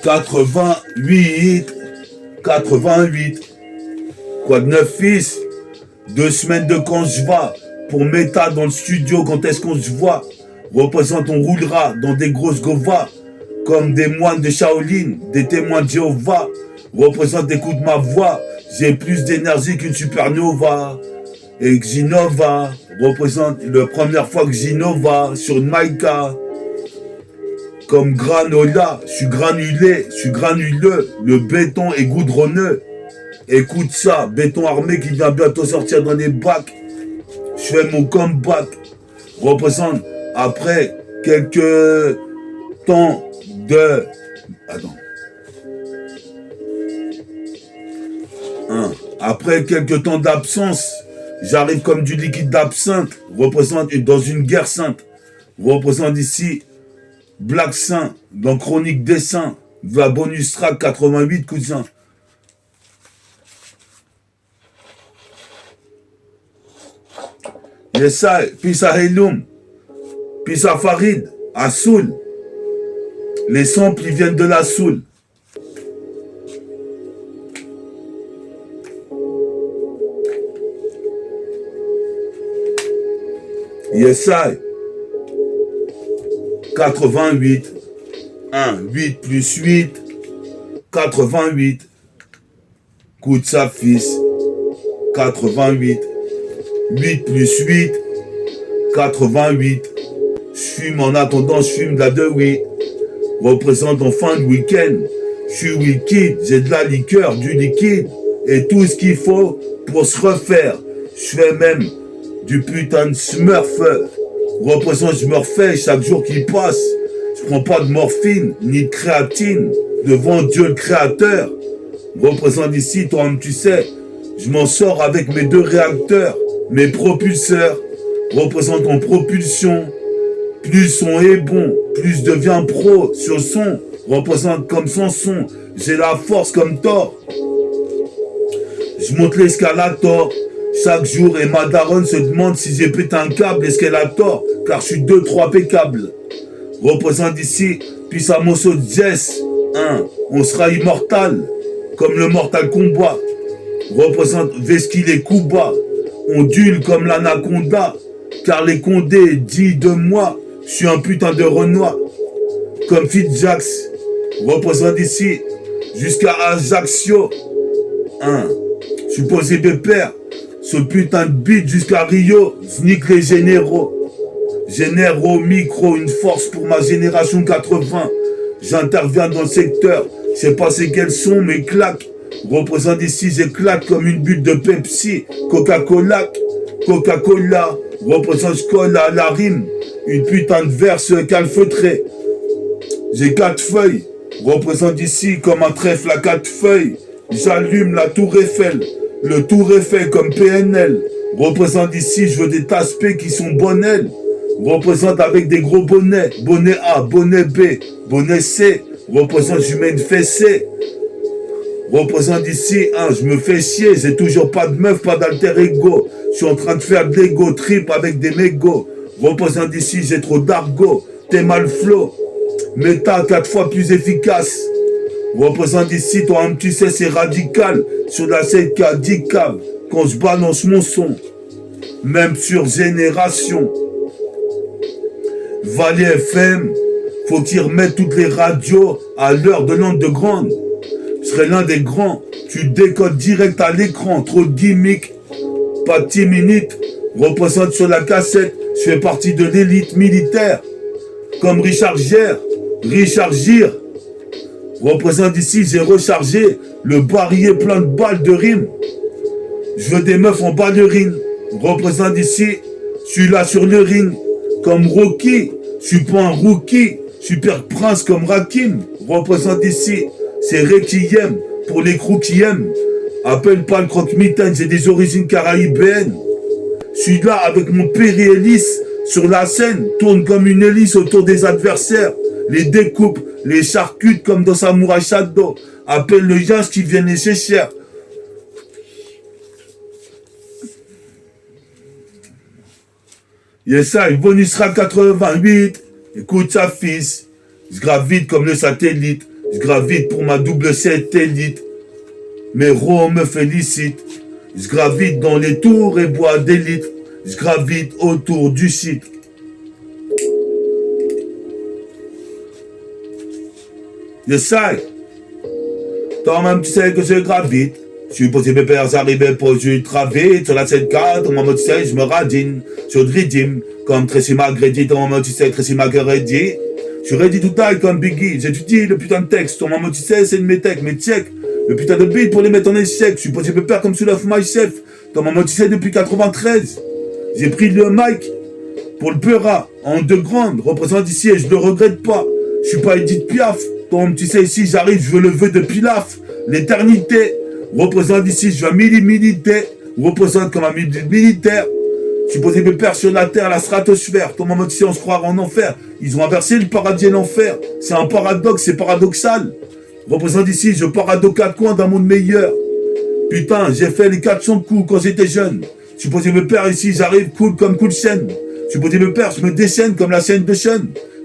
88, 88. Quoi de neuf, fils? 2 semaines de quand je vais pour Meta dans le studio, quand est-ce qu'on se voit? Représente, on roulera dans des grosses govas, comme des moines de Shaolin, des témoins de Jéhovah. Représente, écoute ma voix, j'ai plus d'énergie qu'une supernova. Et Xinova représente la première fois que Xinova sur une Maïka. Comme granola, je suis granulé, je suis granuleux, le béton est goudronneux. Écoute ça, béton armé qui vient bientôt sortir dans les bacs. Je fais mon comeback. Représente après quelques temps de... Attends. Après quelques temps d'absence, j'arrive comme du liquide d'absinthe. Représente dans une guerre sainte. Représente ici Black Saint dans Chronique des Saints. La bonus track 88 cousin. Yesai, puis à Helum, puis à Farid, à Soul. Les samples, ils viennent de la Soul. Yesai, 88, 1, 8 plus 8, 88. Coup de sa fils, 88. 8 plus 8, 88. Je fume en attendant, je fume de la de oui. Représente en fin de week-end. Je suis liquide, j'ai de la liqueur, du liquide. Et tout ce qu'il faut pour se refaire. Je fais même du putain de smurf. Représente, je me refais chaque jour qui passe. Je prends pas de morphine, ni de créatine. Devant Dieu le créateur. Représente ici, toi-même tu sais. Je m'en sors avec mes 2 réacteurs. Mes propulseurs représentent en propulsion. Plus son est bon, plus devient pro sur son. Représente comme son son. J'ai la force comme Thor. Je monte l'escalator chaque jour et ma daronne se demande si j'ai pété un câble. Est-ce qu'elle a tort? Car je suis 2-3 pécables. Représente ici, puis ça mosso Jess. On sera immortal, comme le Mortal Kombat. Représente Vesquille et Kuba. Ondule comme l'anaconda, car les condés disent de moi, je suis un putain de Renoir. Comme Fitjax, représente ici, jusqu'à Ajaccio. Je suis posé de père, ce putain de beat jusqu'à Rio, Znik les généraux. Génère au micro une force pour ma génération 80. J'interviens dans le secteur, je sais pas c'est quels sont mes claques. Représente ici, j'éclate comme une bulle de Pepsi, Coca-Cola, Coca-Cola, représente je colle à la rime, une putain de verse calfeutré. J'ai 4 feuilles, représente ici comme un trèfle à 4 feuilles. J'allume la tour Eiffel, le tour Eiffel comme PNL. Représente ici, je veux des taspés qui sont bonnelles. Représente avec des gros bonnets, bonnet A, bonnet B, bonnet C. Représente, je mets une fessée. Représente ici, je me fais chier, j'ai toujours pas de meuf, pas d'alter ego. Je suis en train de faire de l'ego trip avec des mégots. Représente ici, j'ai trop d'argot, t'es mal flow. Méta 4 fois plus efficace. Représente ici, toi-même tu sais, c'est radical. Sur la CK 10 câbles, quand je balance mon son. Même sur Génération. Valais FM, faut qu'ils remettent toutes les radios à l'heure de l'onde de grande. Je serais l'un des grands, tu décodes direct à l'écran, trop de gimmicks, pas de 10 minutes, représente sur la cassette, je fais partie de l'élite militaire, comme Richard Gere, représente ici, j'ai rechargé le barillet plein de balles de rimes, je veux des meufs en ballerine, représente ici, je suis là sur le ring, comme Rocky, je suis pas un rookie, super prince comme Rakim, représente ici, c'est Requiem pour les crews qui aiment. Appelle pas le croque-mitaine, j'ai des origines caraïbéennes. Je suis là avec mon péri-hélice sur la scène, tourne comme une hélice autour des adversaires. Les découpe, les charcute comme dans Samurai Shadow. Appelle le Yans qui vient les cher. Yesai, bonus sera 88. Écoute sa fils. Je gravite comme le satellite. Je gravite pour ma double satellite. Mes ronds me félicitent. Je gravite dans les tours et bois des litres. Je gravite autour du site. J'essaye. Toi-même, tu sais que je gravite. Je suis posé mes pères arrivés pour je travite. Sur la 7-4, moi, tu sais, je me radine. Sur le rythme, comme Tracy McGrady. Toi-même, tu sais, Tracy McGrady. Je suis ready to die comme Biggie. J'étudie le putain de texte. Toi-même, tu sais, c'est de mes textes, mes check. Le putain de beat pour les mettre en échec. Je suis posé mes pères comme sous la my chef. Toi-même, tu sais, depuis 93. J'ai pris le mic pour le Peura en deux grandes. Représente ici et je le regrette pas. Je suis pas Edith Piaf. Tom, tu sais, ici, j'arrive, je veux le vœu de Pilaf. L'éternité. Représente ici, je veux militer. Représente comme un militaire. Je suis posé mes pères sur la terre, la stratosphère. Tom, tu sais, on se croira en enfer. Ils ont inversé le paradis et l'enfer. C'est un paradoxe, c'est paradoxal. Représente ici, je paradoxe aux quatre coins d'un monde meilleur. Putain, j'ai fait les 400 coups quand j'étais jeune. Je suis posé mes pères ici, j'arrive cool comme cool chaîne. Je suis posé mes pères, je me déchaîne comme la scène de Sean.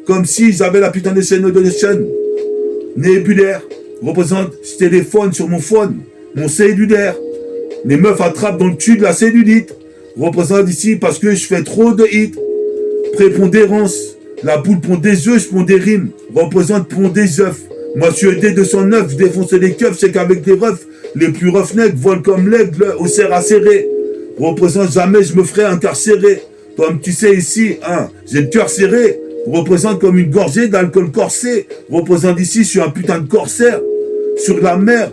Comme si j'avais la putain de scène de Sean. Nébulaire, représente, je téléphone sur mon phone, mon cellulaire. Les meufs attrapent dans le cul de la cellulite. Représente ici parce que je fais trop de hits. Prépondérance, la poule pond des œufs, je pond des rimes. Représente pond des œufs. Moi je suis ED209, je défonce les keufs, c'est qu'avec les refs, les plus roughnecks volent comme l'aigle au cerf acéré. Représente jamais je me ferai incarcérer. Comme tu sais ici, hein, j'ai le cœur serré. Représente comme une gorgée d'alcool corsé. Représente ici, je suis un putain de corsaire. Sur la mer,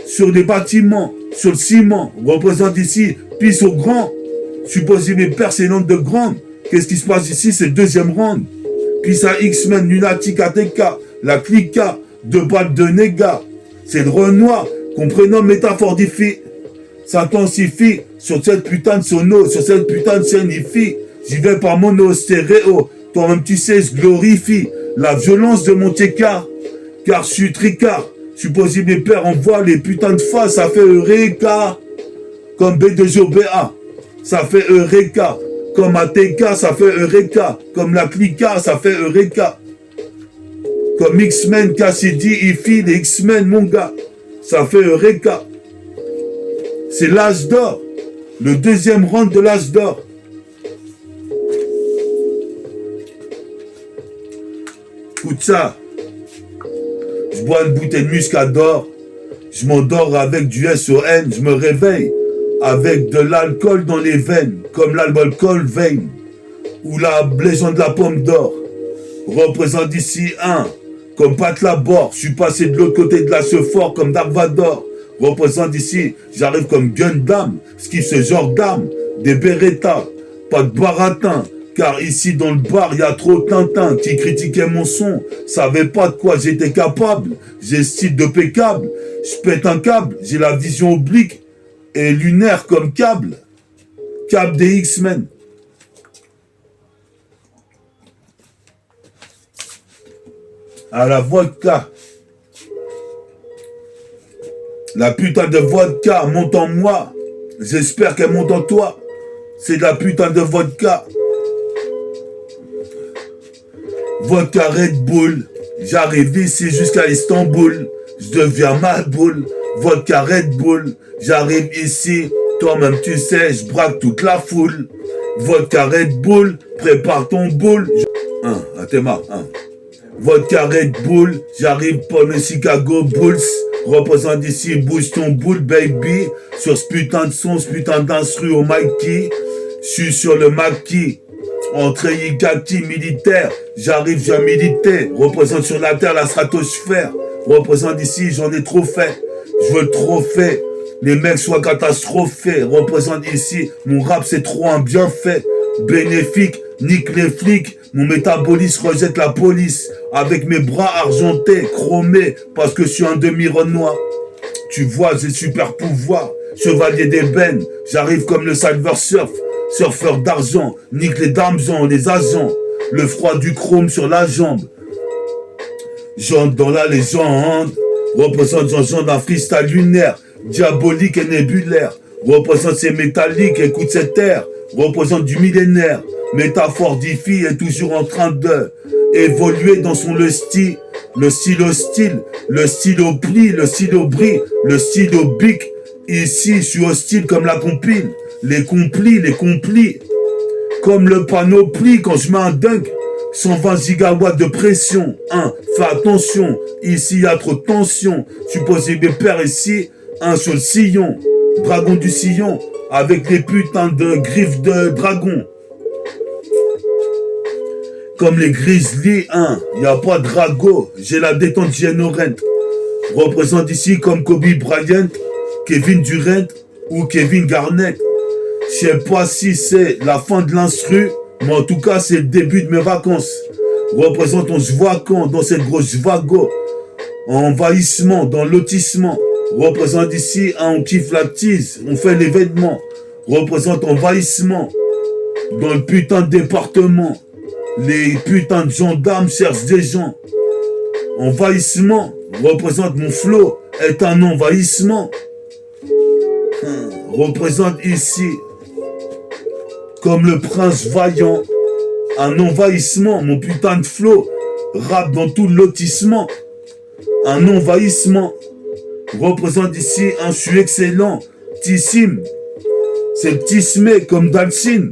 sur les bâtiments, sur le ciment. Représente ici, pisse au grand. Supposé mes pères, c'est l'onde de grande. Qu'est-ce qui se passe ici, c'est le deuxième round. Pisse à X-Men, lunatique ATK, la clica, deux balles de néga. C'est le Renoir, comprenant métaphore d'IFI. S'intensifie sur cette putain de sono, sur cette putain de scénifie. J'y vais par mono, stéréo. Toi-même tu sais, je glorifie la violence de mon écart. Car je suis tricard. Supposé mes pères envoient les putains de faces, ça fait Eureka. Comme B2OBA, ça fait Eureka. Comme ATK, ça fait Eureka. Comme la clica, ça fait Eureka. Comme X-Men, Cassidy, IFI, les X-Men, mon gars, ça fait Eureka. C'est l'âge d'or. Le deuxième round de l'âge d'or. Écoute ça. Je bois une bouteille de muscador. Je m'endors avec du SON. Je me réveille avec de l'alcool dans les veines. Comme l'alcool vein. Ou la légende de la pomme d'or. Représente ici un. Comme Pat Labor. Je suis passé de l'autre côté de la fort comme Dark Vador. Représente ici, j'arrive comme Gundam, ce qui ce genre d'armes, des Beretta, pas de baratin, car ici dans le bar, il y a trop de Tintin qui critiquait mon son, savait pas de quoi j'étais capable, j'ai style de pécable, je pète un câble, j'ai la vision oblique et lunaire comme câble des X-Men. À la vodka. La putain de vodka monte en moi. J'espère qu'elle monte en toi. C'est de la putain de vodka. Vodka Red Bull. J'arrive ici jusqu'à Istanbul. Je deviens Malboule. Vodka Red Bull. J'arrive ici. Toi-même tu sais, je braque toute la foule. Vodka Red Bull. Prépare ton boule. Athéma. Vodka Red Bull. J'arrive pour le Chicago Bulls. Représente ici, bouge ton boule, baby. Sur ce putain de son, ce putain d'instru au Mikey. Je suis sur le maquis. Entrée Yigati militaire. J'arrive, je viens militer. Représente sur la terre la stratosphère. Représente ici, j'en ai trop fait. Je veux le trophée. Les mecs soient catastrophés. Représente ici, mon rap c'est trop un bienfait. Bénéfique, nique les flics. Mon métabolisme rejette la police. Avec mes bras argentés, chromés, parce que je suis un demi-renoir. Tu vois, j'ai super pouvoir. Chevalier d'ébène, j'arrive comme le Silver Surf. Surfeur d'argent, nique les damsons, les agents. Le froid du chrome sur la jambe. J'entre dans la légende. Représente Jean-Jean d'un freestyle lunaire. Diabolique et nébulaire. Représente ces métalliques, écoute cette terre. Représente du millénaire. Métaphore d'Ifi est toujours en train de évoluer dans son lusty. le stylo style, le stylo pli, le stylo bris, le stylo bic. Ici, je suis hostile comme la compile, les complis. Comme le panoplie quand je mets un dunk. 120 gigawatts de pression. Fais attention. Ici, il y a trop de tension. Je suis posé mes pères ici. Sur le sillon. Dragon du sillon. Avec les putains de griffes de dragon. Comme les grizzlies, il n'y a pas de drago. J'ai la détente Giannorent. Représente ici comme Kobe Bryant, Kevin Durant ou Kevin Garnett. Je sais pas si c'est la fin de l'instru, mais en tout cas, c'est le début de mes vacances. Représente, on se voit quand dans cette grosse vago. Envahissement, dans lotissement. Représente ici, on kiffe la tease, on fait l'événement. Représente envahissement. Dans le putain de département. Les putains de gendarmes cherchent des gens. Envahissement. Représente mon flow. Est un envahissement. Représente ici. Comme le prince vaillant, un envahissement, mon putain de flow, rap dans tout le lotissement, un envahissement, représente ici un je suis excellent, tissime, c'est tismé comme Dalsin,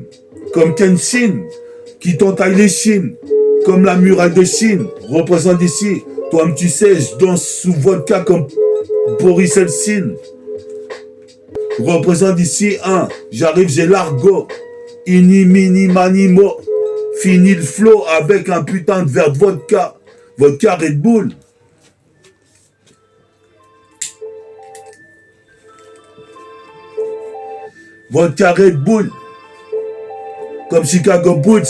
comme Kenshin, qui t'entaille les chines, comme la muraille de Chine, représente ici, toi tu sais, je danse sous vodka comme Boris Eltsine, représente ici j'arrive, j'ai l'argot. Ini mini manimo. Fini le flow avec un putain de verre de vodka. Vodka Red Bull. Vodka Red Bull. Comme Chicago Bulls.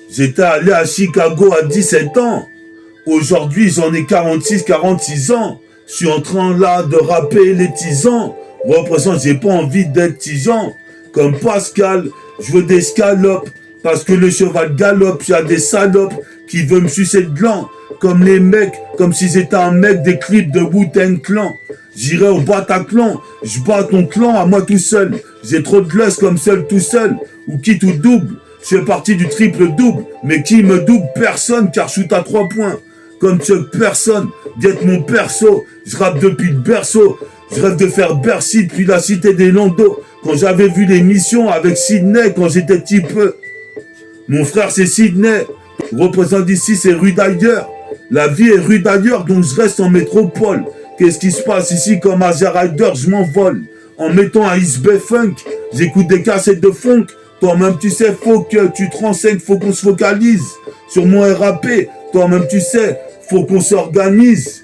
J'étais allé à Chicago à 17 ans. Aujourd'hui, j'en ai 46, 46 ans. Je suis en train là de rapper les tisans. Représente, j'ai pas envie d'être tisan. Comme Pascal, je veux des scalopes, parce que le cheval galope, il y a des salopes qui veulent me sucer le gland, comme les mecs, comme si j'étais un mec des clips de Wu-Tang Clan. J'irai au Bataclan, je bats ton clan à moi tout seul, j'ai trop de lust comme seul tout seul, ou quitte ou double, je fais partie du triple-double, mais qui me double? Personne, car je shoot à 3 points, comme Chuck personne, d'être mon perso, je rappe depuis le berceau, je rêve de faire Bercy depuis la cité des Landos. Quand j'avais vu l'émission avec Sydney quand j'étais petit peu. Mon frère c'est Sydney. Représente ici c'est rue d'ailleurs. La vie est rue d'ailleurs donc je reste en métropole. Qu'est-ce qui se passe ici comme Asia Rider? Je m'envole. En mettant un East Bay Funk. J'écoute des cassettes de funk. Toi-même tu sais faut que tu te renseignes. Faut qu'on se focalise sur mon RAP. Toi-même tu sais faut qu'on s'organise.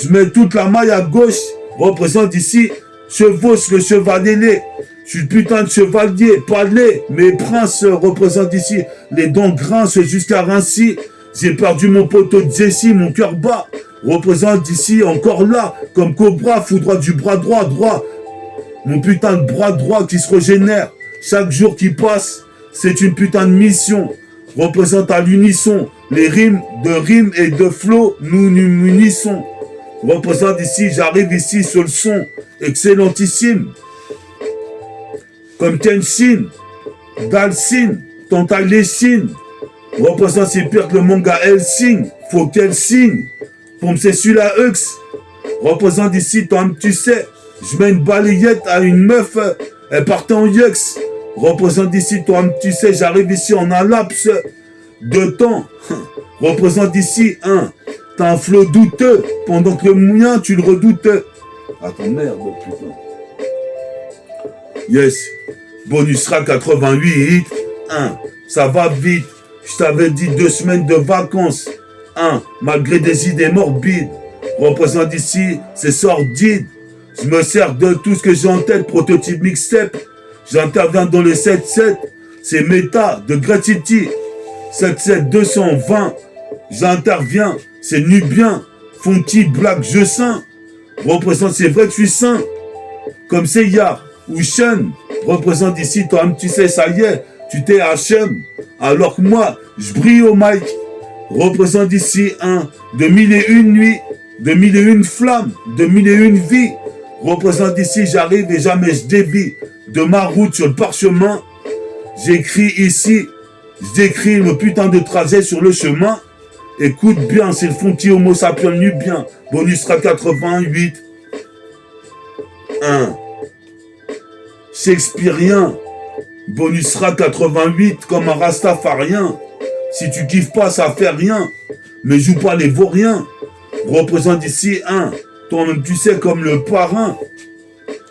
Je mets toute la maille à gauche. Représente ici Chevauche le chevalier. Je suis le putain de chevalier, palais. Mes princes représentent ici. Les dents grincent jusqu'à Rincy. J'ai perdu mon poteau de Jessie, mon cœur bat. Représente ici, encore là, comme Cobra, foudroie du bras droit. Mon putain de bras droit qui se régénère. Chaque jour qui passe, c'est une putain de mission. Représente à l'unisson. Les rimes et de flow, nous nous munissons. Représente ici, j'arrive ici sur le son. Excellentissime. Comme Kenshin, Dalsin, t'entaille les chines. Représente c'est pire que le manga Helsing. Faut qu'elle signe. Pour me c'est celui-là Hux. Représente ici, toi tu sais. Je mets une balayette à une meuf. Elle partait en yux. Représente ici, toi tu sais. J'arrive ici en un laps de temps. Représente ici, t'as un flow douteux. Pendant que le mien, tu le redoutes. Attends, merde, putain. Yes. Bonus track 88. Ça va vite. Je t'avais dit 2 semaines de vacances. Malgré des idées morbides. Représente ici, c'est sordide. Je me sers de tout ce que j'ai en tête. Prototype mixtape. J'interviens dans le 7-7. C'est méta de Great City. 7-7 220. J'interviens. C'est Nubien. Funky Black Je Saint. Représente, c'est vrai que je suis sain. Comme c'est Yar ou Sean. Représente ici, toi-même tu sais, ça y est. Tu t'es HM. Alors que moi, je brille au mic. Représente ici de 1001 nuits, de 1001 flammes, de 1001 vies. Représente ici, j'arrive et jamais je dévie de ma route sur le parchemin. J'écris ici, je décris le putain de trajet sur le chemin. Écoute bien, c'est le Fonti Homo sapiens nubien. Bonus sera 88. 1. Shakespearien. Bonus sera 88 comme un rastafarien. Si tu kiffes pas, ça fait rien. Mais joue pas les vauriens. Représente ici 1. Toi-même tu sais comme le parrain.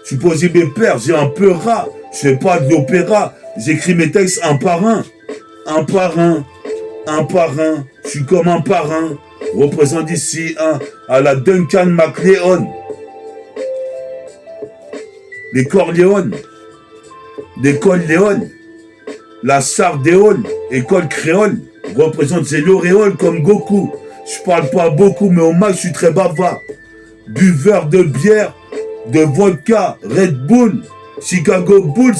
Je suis posé mes pères, j'ai un peu rat. Je fais pas de l'opéra. J'écris mes textes un par un. Un par un. Un par un. Je suis comme un parrain. Représente ici 1. À la Duncan MacLeod. Les Corléones. L'école Léon. La Sardéole. École créole. Représente c'est l'auréole comme Goku. Je parle pas beaucoup, mais au max, je suis très bavard. Buveur de bière, de vodka, Red Bull, Chicago Bulls.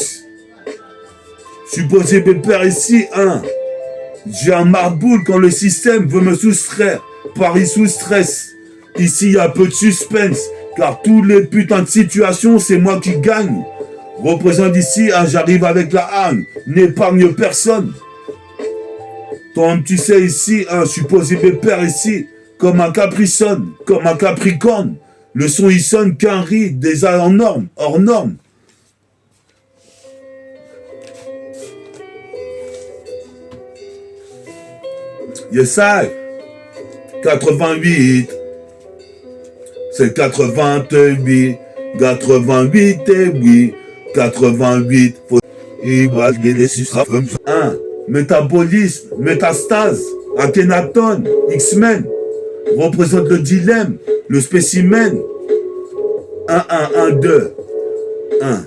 Je suis posé mes pères ici, 1. J'ai un marboule quand le système veut me soustraire. Paris sous stress. Ici, il y a peu de suspense. Car tous les putains de situations, c'est moi qui gagne. Représente ici, j'arrive avec la haine. N'épargne personne. Toi, tu sais ici, je suis posé mes pères ici. Comme un capricorne, comme un capricorne. Le son, il sonne qu'un riz, déjà en norme, hors norme. Yes, I. 88. C'est 88. 88 et oui. 88. Il va gagner sur 1. Métabolisme, métastase, Akhenaton, X-Men. Représente le dilemme, le spécimen. 1, 1, 1, 2. 1.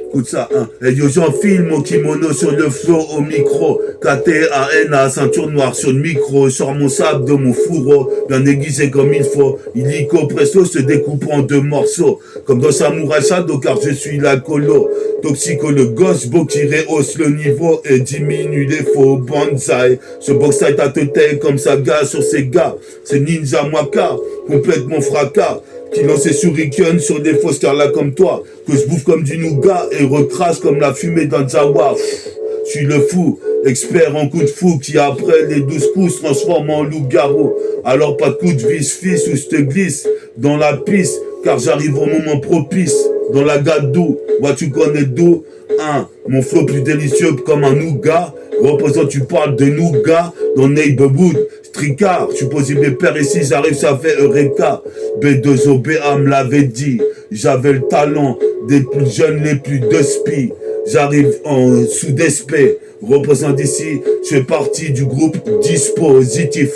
Écoute ça, 1. Et yo, j'enfile mon kimono sur le flow au micro. KTANA, ceinture noire sur le micro. Sors mon sable de mon fourreau, bien aiguisé comme il faut. Illico presto se découpe en 2 morceaux. Comme dans Samurai Shadow, car je suis la colo. Toxico le gosse, beau qui rehausse le niveau et diminue les faux bonsaï. Ce boxaï t'a tête comme ça gars sur ses gars. C'est Ninja Mwaka, complètement fracas. Qui lance ses shurikens sur des fausses carlas comme toi. Que je bouffe comme du nougat et recrache comme la fumée d'un Jawa. Je suis le fou, expert en coup de fou qui après les 12 coups se transforme en loup-garou. Alors pas de coup de vis fils où je te glisse dans la piste car j'arrive au moment propice. Dans la gadou, moi tu connais d'où. Mon flow plus délicieux comme un nougat. Représente, tu parles de nougat dans Neighborhood. Stricard, je suis posé mes pères ici, j'arrive, ça fait Eureka. B2OBA me l'avait dit. J'avais le talent des plus jeunes, les plus de spi. J'arrive en sous-despé. Représente ici, je fais partie du groupe dispositif.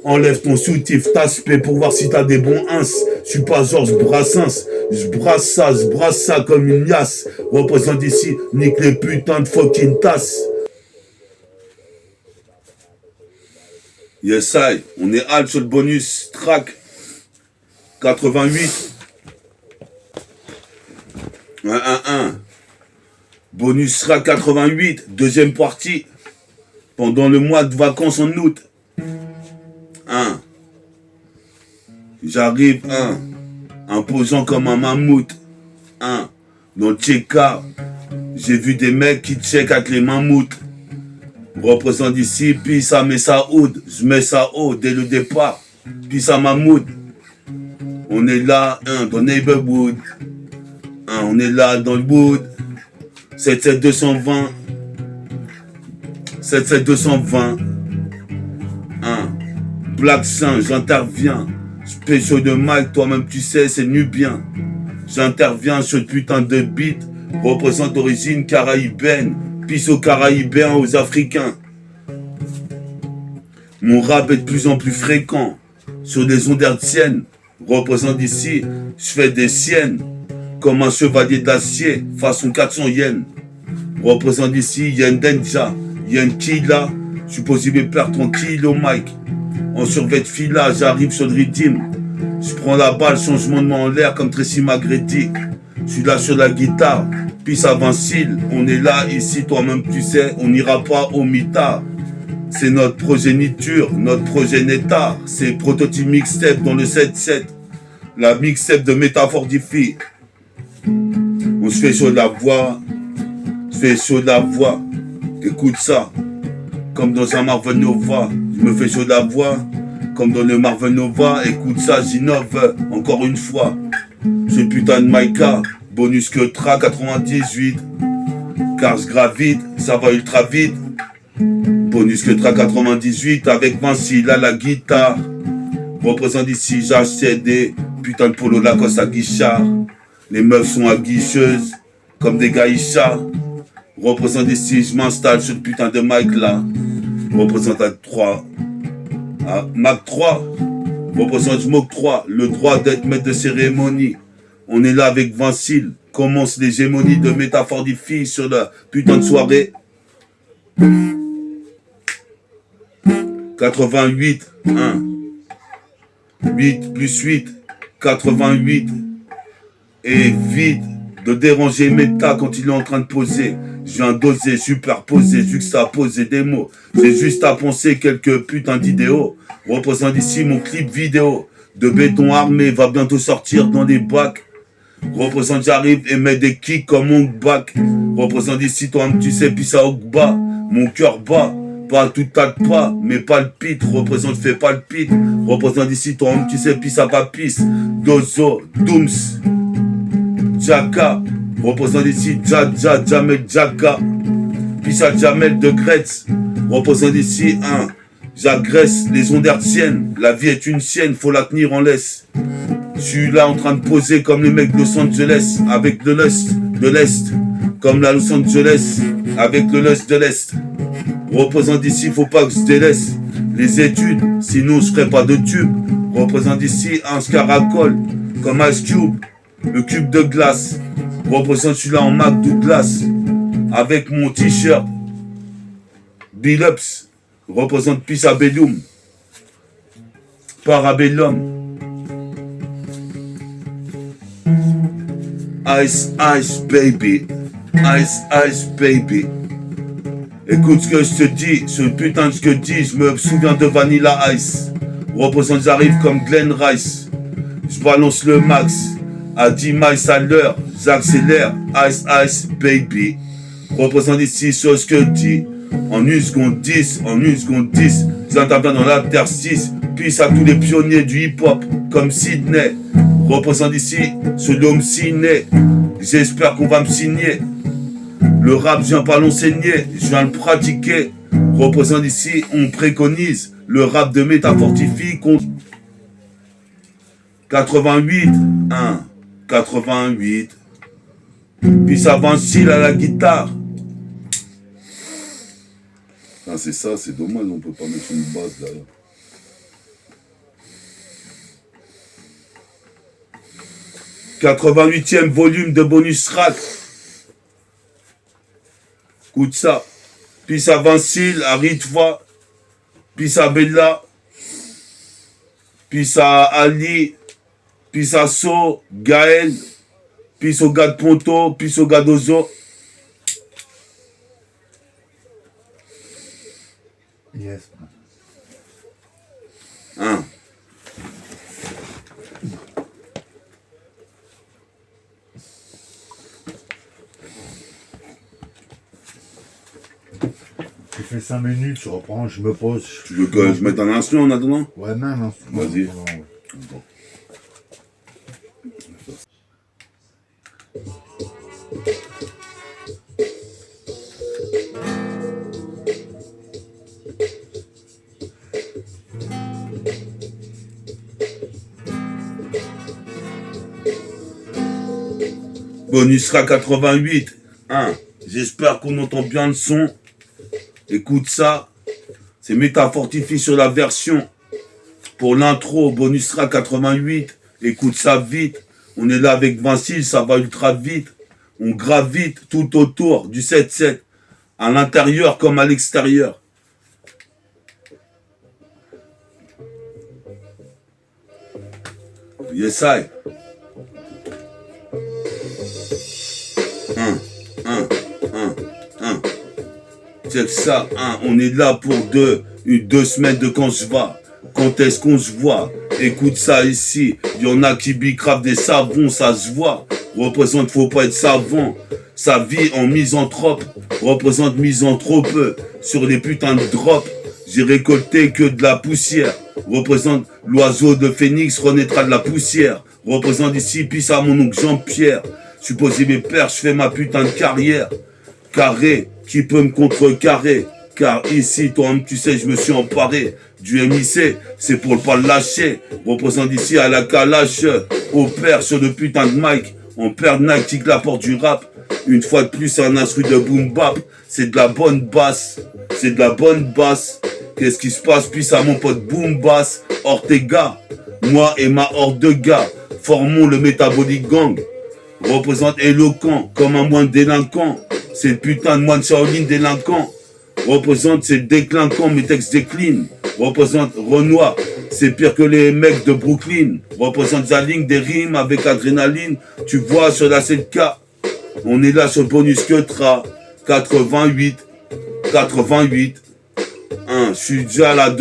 Enlève ton soutif, t'aspect pour voir si t'as des bons ins. Je suis pas Georges Brassens. Je brasse ça comme une liasse. Représente ici, nique les putains de fucking tasses. Yes, I. On est alt sur le bonus track 88. 1. Bonus track 88. Deuxième partie. Pendant le mois de vacances en août. 1. J'arrive, imposant comme un mammouth. 1. Dans le check-up, j'ai vu des mecs qui check avec les mammouths. Représente ici, puis ça met ça oud. Je mets ça haut dès le départ. Puis ça mammouth. On est là, dans Neighborhood. On est là dans le wood. 77220. 77220. Black Saint, j'interviens. Spécial de Mike, toi-même tu sais, c'est nubien. J'interviens sur le putain de beat. Représente d'origine caraïbène. Pisse aux Caraïbéens, aux Africains. Mon rap est de plus en plus fréquent. Sur des ondes hertziennes. Représente ici, je fais des siennes. Comme un chevalier d'acier, façon 400 yens. Représente ici, Yen Denja, Yen Kila. Je suis posé mes pères tranquille au mic. En survêt de fila, j'arrive sur le rythme. Je prends la balle, changement de main en l'air comme Tracy McGrady. Je suis là sur la guitare, puis ça Vincile. On est là, ici, toi-même tu sais, on n'ira pas au mitard. C'est notre progéniture, notre progénétar. C'est prototype mixtape dans le 7-7. La mixtape de métaphore diffie. On se fait sur la voix. Je fais sur la voix. Écoute ça. Comme dans un Marvel Nova. Je me fais sur la voix. comme dans le Marvel Nova. Écoute ça, j'innove encore une fois. Ce putain de Maïka, bonus que tra 98. Car je gravite, ça va ultra vite. Bonus que tra 98 avec Vinci, là la guitare. Représente ici, j'achète des putains de polo Lacoste à guichard. Les meufs sont aguicheuses, comme des gaïchas. Représente ici, je m'installe sur le putain de mic là. Représente à 3. À Mac 3. Représente je m'octroie le droit d'être maître de cérémonie. On est là avec Vincile. Commence l'hégémonie de métaphore des filles sur la putain de soirée. 88, 1. 8 plus 8, 88. Et vite de déranger Méta quand il est en train de poser. Je viens doser, superposer, juxtaposer des mots. J'ai juste à penser quelques putains d'idéaux. Représente ici mon clip vidéo. De béton armé va bientôt sortir dans les bacs. Représente j'arrive et mets des kicks comme mon bac. Représente ici toi tu sais puis ça au bas. Mon cœur bat. Pas tout tâte pas, mais palpite. Représente fais palpite. Représente ici toi tu sais puis ça papisse. Dozo, Dooms, Jaka. Représente ici Jamel Jaka. Puis ça Jamel de Gretz. Représente ici un. J'agresse les ondes hertziennes. La vie est une sienne, faut la tenir en laisse. Je suis là en train de poser comme les mecs de Los Angeles avec le lust de l'Est. Comme la Los Angeles avec le lust de l'Est. Représente ici, faut pas que je délaisse les études, sinon je ferai pas de tube. Représente ici un scaracole comme Ice Cube, le cube de glace. Représente celui-là en Mac Douglas avec mon t-shirt Billups. Représente Pisabellum, Parabellum. Ice, ice, baby. Ice, ice, baby. Écoute ce que je te dis, ce putain de ce que je dis, je me souviens de Vanilla Ice. Représente, j'arrive comme Glenn Rice. Je balance le max à 10 miles à l'heure, j'accélère. Ice, ice, baby. Représente ici sur ce que je dis. En 1 seconde 10, en 1 seconde 10, j'interviens dans l'interstice. Puis à tous les pionniers du hip-hop, comme Sydney. Représente ici ce l'homme ciné. J'espère qu'on va me signer. Le rap, je viens pas l'enseigner, je viens le pratiquer. Représente ici, on préconise le rap de métafortifie contre 88, 1, 88. Puis ça Vincile à la guitare. Ah, c'est ça, c'est dommage, on peut pas mettre une basse derrière. « 88e volume de bonus track. Écoute ça. Puis ça Vincile, à Ritva. Puis ça Bella. Puis ça Ali. Puis ça So, Gaël. Puis au gars de Ponto. Puis au gars d'Ozo. Yes. Hein. Tu fais 5 minutes, je reprends, je me pose. Tu veux que je mette un instrument en attendant? Ouais, même. Hein. Vas-y. Ouais. Bon. Bonus sera 88. 1. J'espère qu'on entend bien le son. Écoute ça. C'est métafortifié sur la version. Pour l'intro, bonus sera 88. Écoute ça vite. On est là avec Vincile, ça va ultra vite. On gravite tout autour du 7-7. À l'intérieur comme à l'extérieur. Yes, I. 1. Check ça, 1. On est là pour 2 semaines de quand je vais. Quand est-ce qu'on se voit? Écoute ça ici. Il y en a qui bicravent des savons, ça se voit. Représente, faut pas être savant. Sa vie en misanthrope. Représente misanthrope. Sur les putains de drops. J'ai récolté que de la poussière. représente l'oiseau de Phénix, renaîtra de la poussière. Représente ici, puis à mon oncle Jean-Pierre. Supposé mes pères, je fais ma putain de carrière. Carré, qui peut me contrecarrer? Car ici, toi-même, tu sais, je me suis emparé du MIC, c'est pour ne pas le lâcher. Représente ici à la calache, au père sur le putain de mic. On perd Nike, tique la porte du rap. Une fois de plus, un instru de boom bap. C'est de la bonne basse, c'est de la bonne basse. Qu'est-ce qui se passe? Puis à mon pote boom bass, Ortega. Moi et ma horde de gars formons le métabolique gang. Représente éloquent comme un moine délinquant. C'est le putain de moine Shaolin délinquant. Représente c'est déclinquant, mes textes déclinent. Représente Renoir, c'est pire que les mecs de Brooklyn. Représente Zaling, des rimes avec adrénaline. Tu vois sur la 7K, on est là sur le bonus que tra. 88, 88. Je suis déjà à la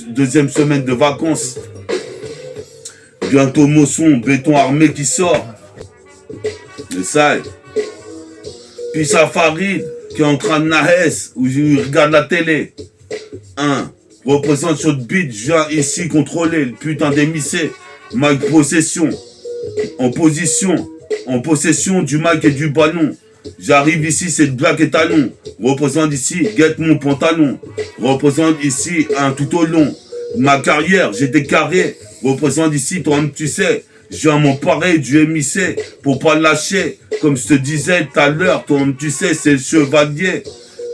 deuxième semaine de vacances. Bientôt Mosson, béton armé qui sort. C'est ça. Puis ça Farid qui est en train de nahes où je regarde la télé. Représente sur le beat, je viens ici contrôler le putain d'émissé. Mic possession. En possession du mic et du ballon. J'arrive ici, c'est le black et talon. Représente ici, guette mon pantalon. Représente ici, tout au long. Ma carrière, j'étais carré. Représente ici, toi-même tu sais. Je viens m'emparer du MIC pour pas lâcher. Comme je te disais tout à l'heure, toi-même tu sais, c'est le chevalier.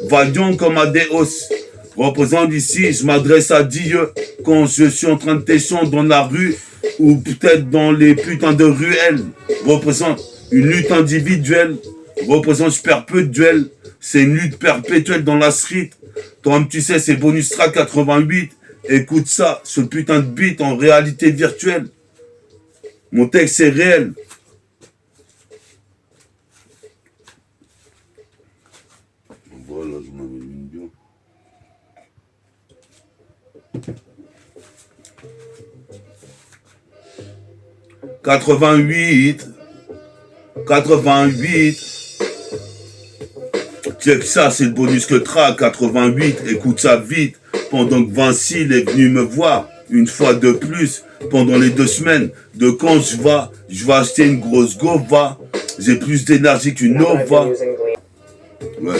Valiant comme Adéos. Représente ici, je m'adresse à Dieu quand je suis en train de t'échanger dans la rue ou peut-être dans les putains de ruelles. Représente une lutte individuelle. Représente, je perds peu de duels. C'est une lutte perpétuelle dans la street. Toi-même tu sais, c'est bonus track 88. Écoute ça, ce putain de beat en réalité virtuelle. Mon texte est réel. Voilà, je m'en mets une bien. « 88. Check ça, c'est le bonus que track. 88, écoute ça vite. Pendant que Vinci est venu me voir une fois de plus pendant les 2 semaines de quand je vais acheter une grosse Gova. J'ai plus d'énergie qu'une Nova. Ouais.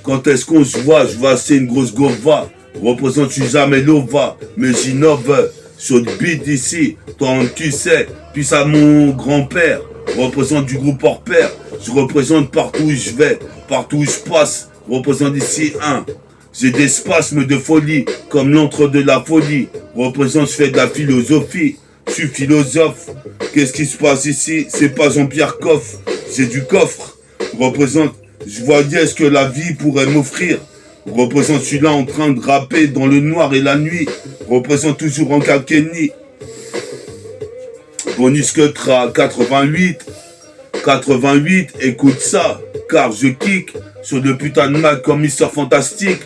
Quand est-ce qu'on se voit? Je vais acheter une grosse Gova. Représente, je suis jamais Lova, mais j'innove sur le beat d'ici. Toi, tu sais, puis ça mon grand-père représente du groupe hors pair. Je représente partout où je vais, partout où je passe. Représente ici j'ai des spasmes de folie, comme l'antre de la folie. Représente, je fais de la philosophie. Je suis philosophe. Qu'est-ce qui se passe ici? C'est pas Jean-Pierre Coff. J'ai du coffre. Représente, je voyais ce que la vie pourrait m'offrir. Représente, je suis là en train de rapper dans le noir et la nuit. Représente toujours en Kalkeni. Bonus que tra 88, écoute ça, car je kick sur le putain de Mac comme Mister Fantastique.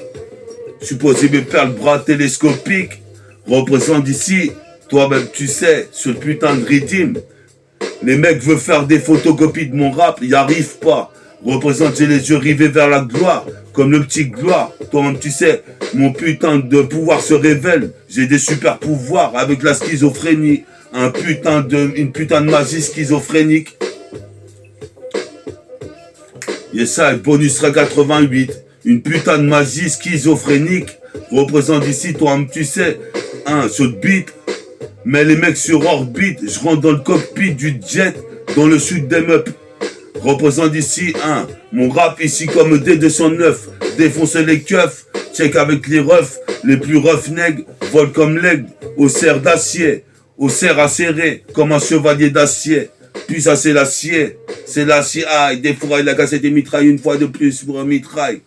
Supposé mes perles bras télescopiques. Représente ici, toi-même tu sais, sur le putain de rythme. Les mecs veulent faire des photocopies de mon rap, ils n'y arrivent pas. Représente, j'ai les yeux rivés vers la gloire, comme le petit gloire. Toi-même tu sais, mon putain de pouvoir se révèle. J'ai des super pouvoirs avec la schizophrénie. Une putain de magie schizophrénique. Et ça, bonus 88. Une putain de magie schizophrénique. Représente ici, toi-même tu sais, sur le beat. Mais les mecs sur orbite, je rentre dans le cockpit du jet, dans le sud des meubles. Représente ici, mon rap ici comme D209. Défonce les keufs, check avec les refs. Les plus roughnecks volent comme l'aigle, au cerf d'acier. Au cerf acéré, comme un chevalier d'acier. Puis ça c'est l'acier. C'est l'acier. Des fois il a cassé des mitrailles une fois de plus pour un mitraille.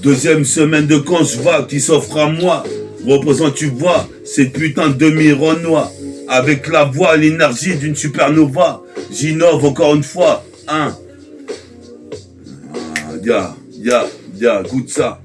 Deuxième semaine de Kanchva qui s'offre à moi. Représente, tu vois, cette putain de demi-renoir. Avec la voix et l'énergie d'une supernova. J'innove encore une fois. Hein. Écoute ça.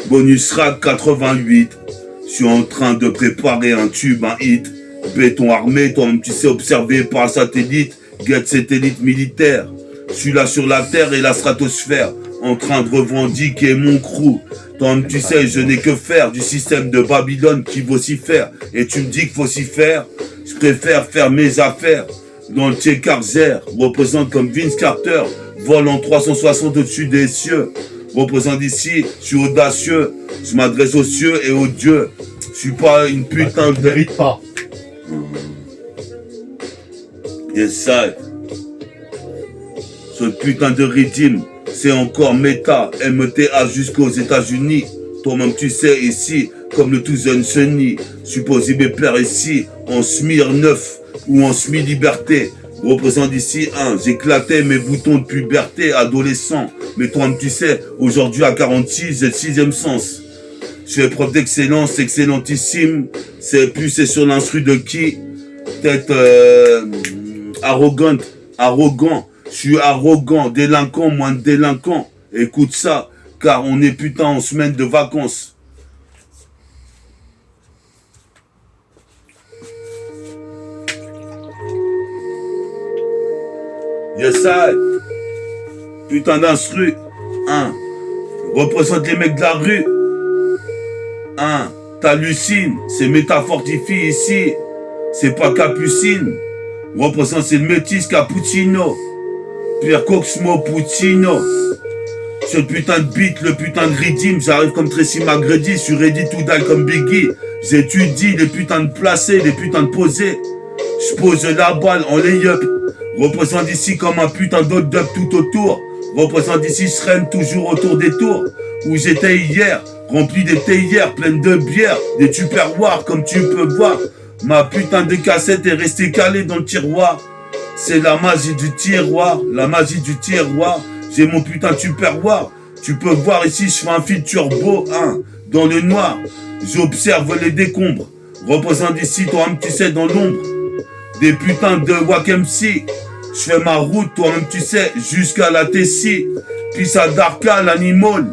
Bonus Rap 88. Je suis en train de préparer un tube, un hit. Béton armé, toi-même tu sais, observé par un satellite. Guette satellite militaire. Je suis là sur la terre et la stratosphère. En train de revendiquer mon crew. Toi-même tu sais, je n'ai que faire du système de Babylone qui vocifère. Et tu me dis qu'il faut s'y faire. Je préfère faire mes affaires. Dans le Tchekarzer, représente comme Vince Carter. Vole en 360 au-dessus des cieux. Représente ici, je suis audacieux. Je m'adresse aux cieux et aux dieux. Je suis pas une putain de... mérite pas. Yes, ça. Ce putain de rythme, c'est encore méta. MTA jusqu'aux États-Unis. Toi-même, tu sais, ici, comme le tout jeune Sunny. Supposé mes pères ici, en Smir 9 ou en semi-liberté. Représente ici j'éclatais mes boutons de puberté adolescent. Mais toi, tu sais, aujourd'hui à 46, j'ai le 6e sens. Je fais preuve d'excellence, excellentissime. C'est sur l'instru de qui? Peut-être arrogant. Je suis arrogant, délinquant, moins de délinquant. Écoute ça, car on est putain en semaine de vacances. Yes, I. Putain d'instru. Représente les mecs de la rue. T'hallucines. C'est métafortifie ici. C'est pas Capucine. Représente c'est le métis Cappuccino. Pierre Coxmo Puccino. Ce putain de beat, le putain de rythme. J'arrive comme Tracy McGrady. Je suis ready to die comme Biggie. J'étudie les putains de placés, les putains de posés. Je pose la balle en lay-up. Représente ici comme un putain d'hot dub tout autour. Représente ici, je traîne toujours autour des tours. Où j'étais hier, rempli des théières, pleines de bière, des tupperwares comme tu peux voir. Ma putain de cassette est restée calée dans le tiroir. C'est la magie du tiroir, la magie du tiroir. J'ai mon putain de tupperware. Tu peux voir ici, je fais un fil turbo, dans le noir. J'observe les décombres. Représente ici, toi-même tu sais, dans l'ombre. Des putains de Wack MC. Je fais ma route, toi-même tu sais, jusqu'à la Tessie. Puis ça Darka, l'animal.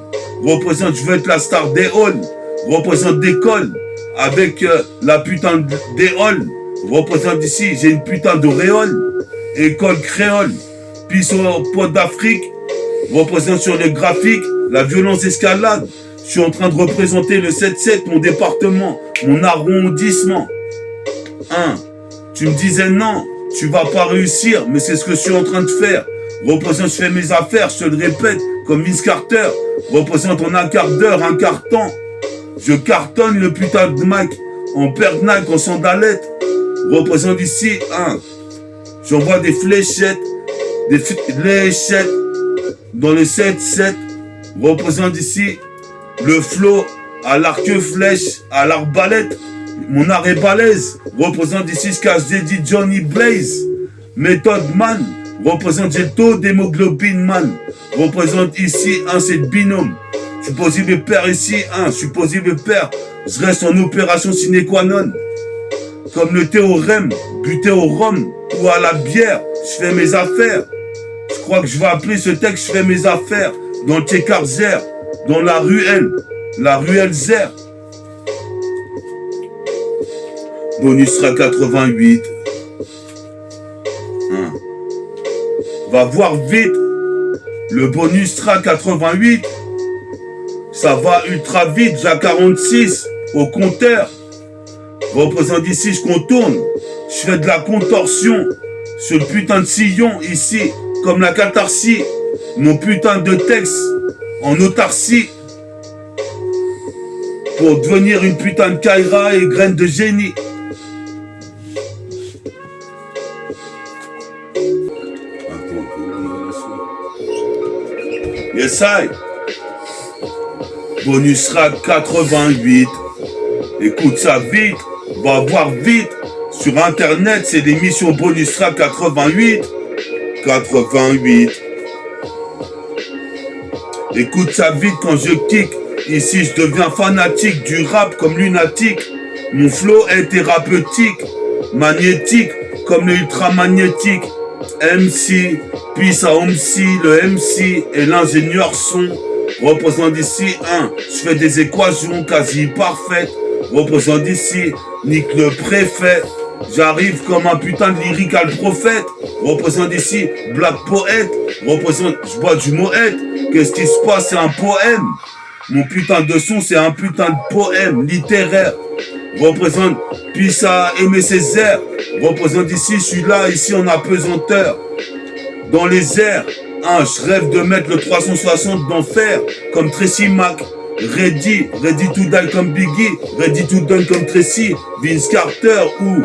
Représente, je veux être la star des halls. Représente d'école. Avec la putain des halls. Représente ici, j'ai une putain d'auréole. École créole. Puis sur le pot d'Afrique. Représente sur le graphique, la violence escalade. Je suis en train de représenter le 7-7, mon département, mon arrondissement. Tu me disais non, tu vas pas réussir, mais c'est ce que je suis en train de faire. Représente, je fais mes affaires, je te le répète, comme Vince Carter. Représente en un quart d'heure, un carton. Je cartonne le putain de Mac en pernac, en sandalette. Représente ici, j'envoie des fléchettes, dans le 7-7. Représente ici le flow à l'arc-flèche, à l'arbalète. Mon art est balèze. Représente ici ce qu'a dit Johnny Blaze. Méthode man. Représente j'ai le taux d'hémoglobine man. Représente ici c'est binôme. Je suis possible père ici, je suis possible père. Je reste en opération sine qua non. Comme le théorème, buté au rhum ou à la bière, je fais mes affaires. Je crois que je vais appeler ce texte, je fais mes affaires. Dans le Tchekarzer, dans la ruelle Zer. Bonus sera 88. Va voir vite. Le bonus sera 88. Ça va ultra vite. J'ai 46 au compteur. Représente ici, je contourne. Je fais de la contorsion. Sur le putain de sillon ici. Comme la catharsis. Mon putain de texte en autarcie. Pour devenir une putain de Kaira et graine de génie. Yes, I. Bonus sera 88. Écoute ça vite. Va voir vite. Sur internet, c'est l'émission Bonus sera 88. 88. Écoute ça vite quand je kick. Ici, je deviens fanatique du rap comme lunatique. Mon flow est thérapeutique, magnétique comme le ultramagnétique. MC, puis ça MC, le MC et l'ingénieur son. Représente ici je fais des équations quasi parfaites. Représente ici, nique le préfet. J'arrive comme un putain de lyrical prophète. Représente ici, black poète. Représente, je bois du moët. Qu'est-ce qui se passe, c'est un poème. Mon putain de son, c'est un putain de poème littéraire. Représente, puis ça a aimé ses airs. Représente ici, je suis là, ici en apesanteur. Dans les airs, je rêve de mettre le 360 d'enfer. Comme Tracy Mac, ready to die comme Biggie, ready to done comme Tracy, Vince Carter ou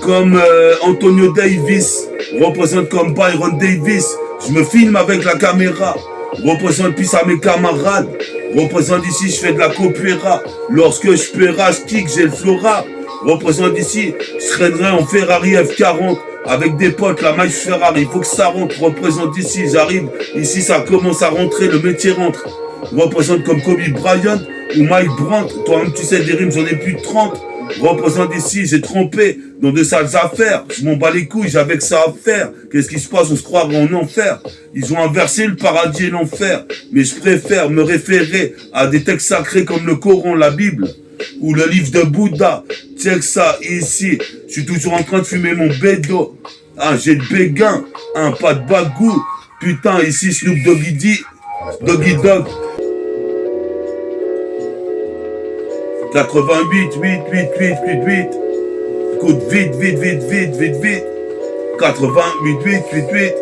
comme Antonio Davis. Représente comme Byron Davis. Je me filme avec la caméra. Représente puis à mes camarades. Représente ici, je fais de la copéra. Lorsque je paiera, je kick, j'ai le flora. Représente ici, je traînerai en Ferrari F40 avec des potes, la maille Ferrari. Il faut que ça rentre. Représente ici, j'arrive. Ici, ça commence à rentrer, le métier rentre. Représente comme Kobe Bryant ou Mike Brandt. Toi-même, tu sais, des rimes, j'en ai plus de 30. Représente ici, j'ai trompé dans de sales affaires. Je m'en bats les couilles, j'avais que ça à faire. Qu'est-ce qui se passe? On se croirait en enfer. Ils ont inversé le paradis et l'enfer. Mais je préfère me référer à des textes sacrés comme le Coran, la Bible ou le livre de Bouddha. Check ça ici. Je suis toujours en train de fumer mon bédo. J'ai le béguin. Pas de bagou. Putain, ici Snoop Doggy D. Doggy Dog. 88, 8, 8, 8, 8, 8. Écoute, vite, vite, vite, vite, vite, vite. 88, 8, 8, 8.